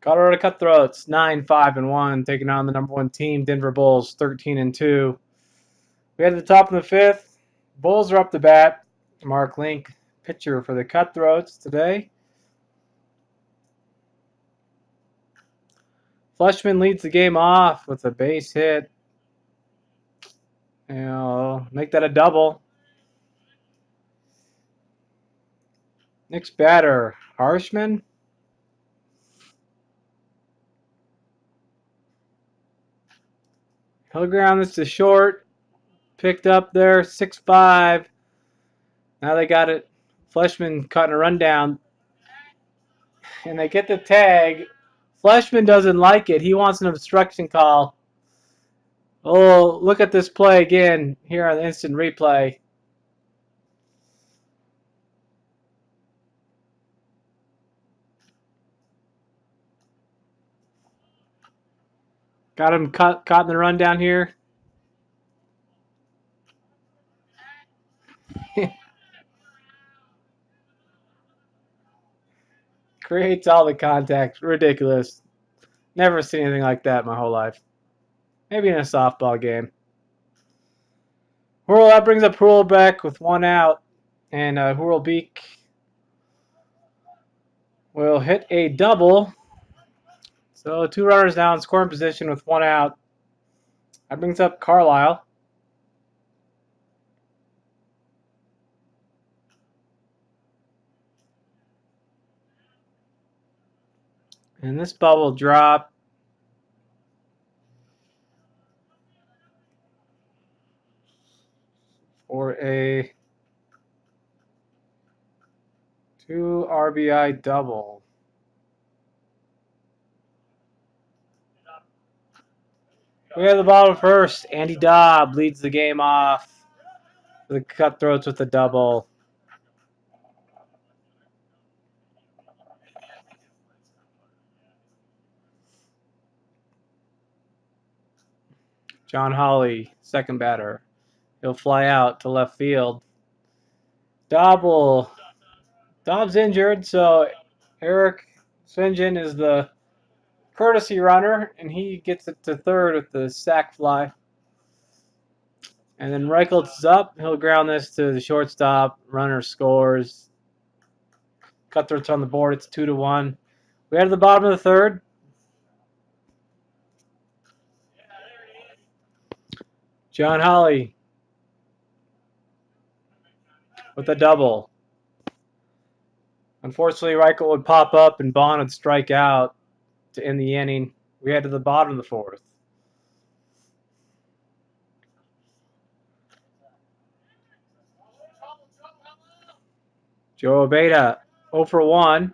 Colorado Cutthroats 9-5-1, taking on the #1 team, Denver Bulls 13-2. We had the top of the fifth. Bulls are up to bat. Mark Link, pitcher for the Cutthroats today. Fleshman leads the game off with a base hit. Make that a double. Next batter, Harshman. He'll ground this to short. Picked up there, 6-5. Now they got it. Fleshman cutting a rundown. And they get the tag. Fleshman doesn't like it. He wants an obstruction call. Oh, look at this play again here on the instant replay. Got him caught in the rundown here. Creates all the contact. Ridiculous. Never seen anything like that my whole life. Maybe in a softball game. That brings up Hurlbeck with 1 out. And Hurlbeck will hit a double. So 2 runners now in scoring position with 1 out. That brings up Carlisle. And this ball will drop. For a 2 RBI double. We have the bottom first. Andy Dobb leads the game off for the Cutthroats with a double. John Hawley, second batter. He'll fly out to left field. Dobb's injured, so Eric Swingen is the courtesy runner, and he gets it to third with the sac fly. And then Reichelt's up. He'll ground this to the shortstop. Runner scores. Cutthroats on the board. It's 2-1. We head to the bottom of the third. John Hawley with a double. Unfortunately, Reichelt would pop up and Bond would strike out to end the inning. We head to the bottom of the fourth. Joe Abeda 0 for 1.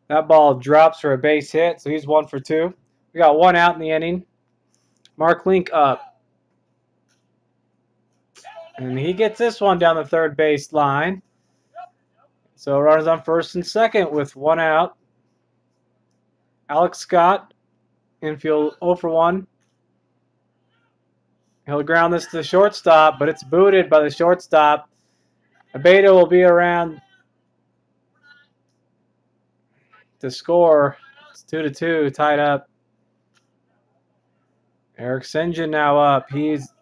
That ball drops for a base hit, so he's 1 for 2. We got 1 out in the inning. Mark Link up. And he gets this one down the third base line. So runners on first and second with 1 out. Alex Scott, infield 0 for 1. He'll ground this to the shortstop, but it's booted by the shortstop. Abeda will be around to score. It's 2-2, tied up. Eric Swingen now up. He's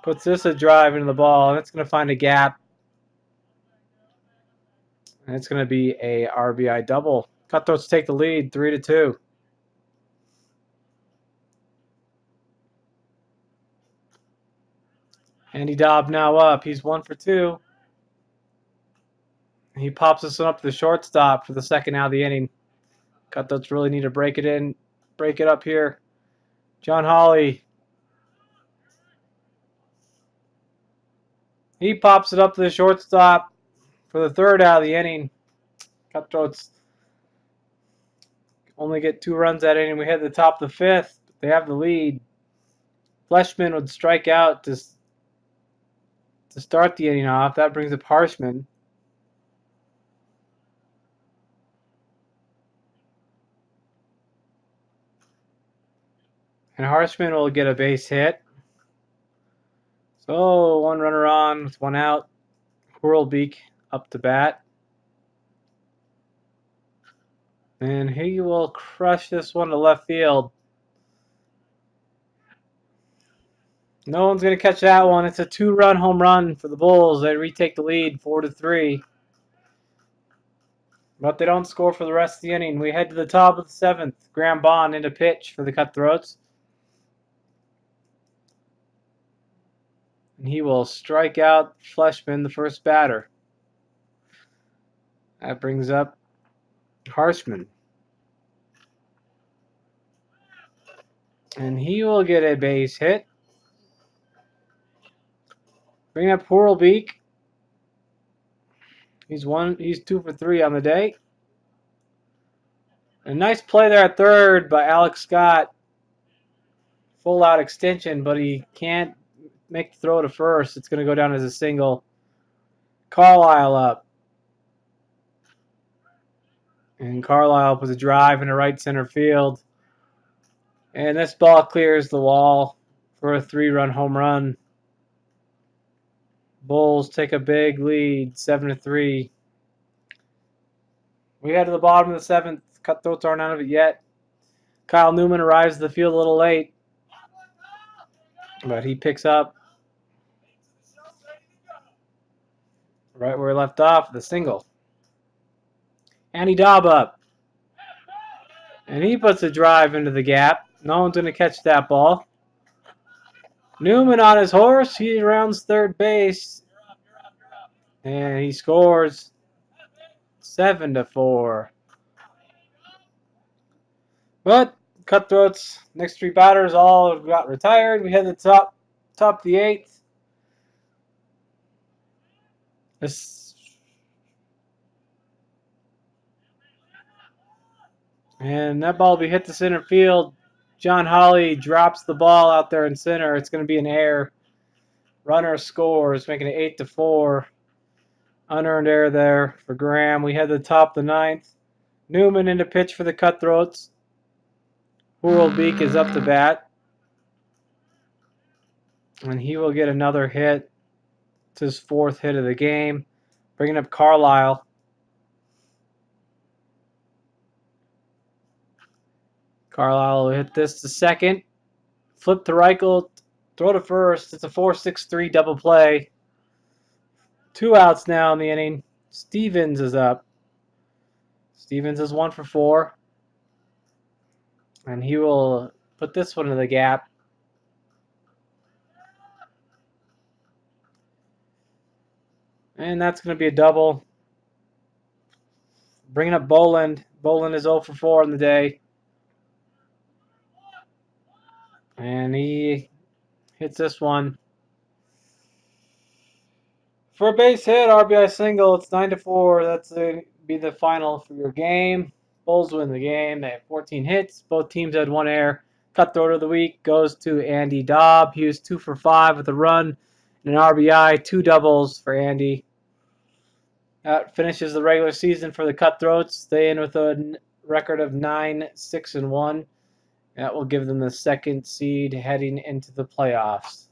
puts this a drive into the ball, and it's going to find a gap. And it's going to be a RBI double. Cutthroats take the lead, 3-2. Andy Dobb now up. He's 1 for 2. He pops this one up to the shortstop for the second out of the inning. Cutthroats really need to break it up here. John Hawley. He pops it up to the shortstop for the third out of the inning. Cutthroats only get 2 runs that inning. We hit the top of the fifth. They have the lead. Fleshman would strike out to start the inning off. That brings up Harshman. And Harshman will get a base hit. So 1 runner on with 1 out. Hurlbeck up to bat. And he will crush this one to left field. No one's going to catch that one. It's a 2-run home run for the Bulls. They retake the lead 4-3. But they don't score for the rest of the inning. We head to the top of the 7th. Graham Bond into pitch for the Cutthroats. And he will strike out Fleshman, the first batter. That brings up Harshman. And he will get a base hit. Bring up Horlbeak. He's 2 for 3 on the day. A nice play there at third by Alex Scott. Full out extension, but he can't make the throw to first. It's going to go down as a single. Carlisle up. And Carlisle puts a drive into right center field. And this ball clears the wall for a 3-run home run. Bulls take a big lead, 7-3. We head to the bottom of the 7th. Cutthroats aren't out of it yet. Kyle Newman arrives to the field a little late, but he picks up right where he left off, the single. Andy Dobb up. And he puts a drive into the gap. No one's going to catch that ball. Newman on his horse. He rounds third base. And he scores 7-4. But Cutthroats, next 3 batters all got retired. We head to the top of the 8th. And that ball will be hit to center field. John Hawley drops the ball out there in center. It's going to be an error. Runner scores, making it 8-4. Unearned error there for Graham. We head to the top of the 9th. Newman into pitch for the Cutthroats. Horlbeak is up to bat. And he will get another hit. It's his 4th hit of the game. Bringing up Carlisle. Carlisle will hit this to second. Flip to Reichelt. Throw to first. It's a 4-6-3 double play. 2 outs now in the inning. Stevens is up. Stevens is 1 for 4. And he will put this one in the gap. And that's going to be a double. Bringing up Boland. Boland is 0 for 4 on the day. And he hits this one. For a base hit, RBI single, it's 9-4. That's going to be the final for your game. Bulls win the game. They have 14 hits. Both teams had 1 error. Cutthroat of the week goes to Andy Dobb. He was 2 for 5 with a run and an RBI. 2 doubles for Andy. That finishes the regular season for the Cutthroats. They end with a record of 9-6-1. That will give them the 2nd seed heading into the playoffs.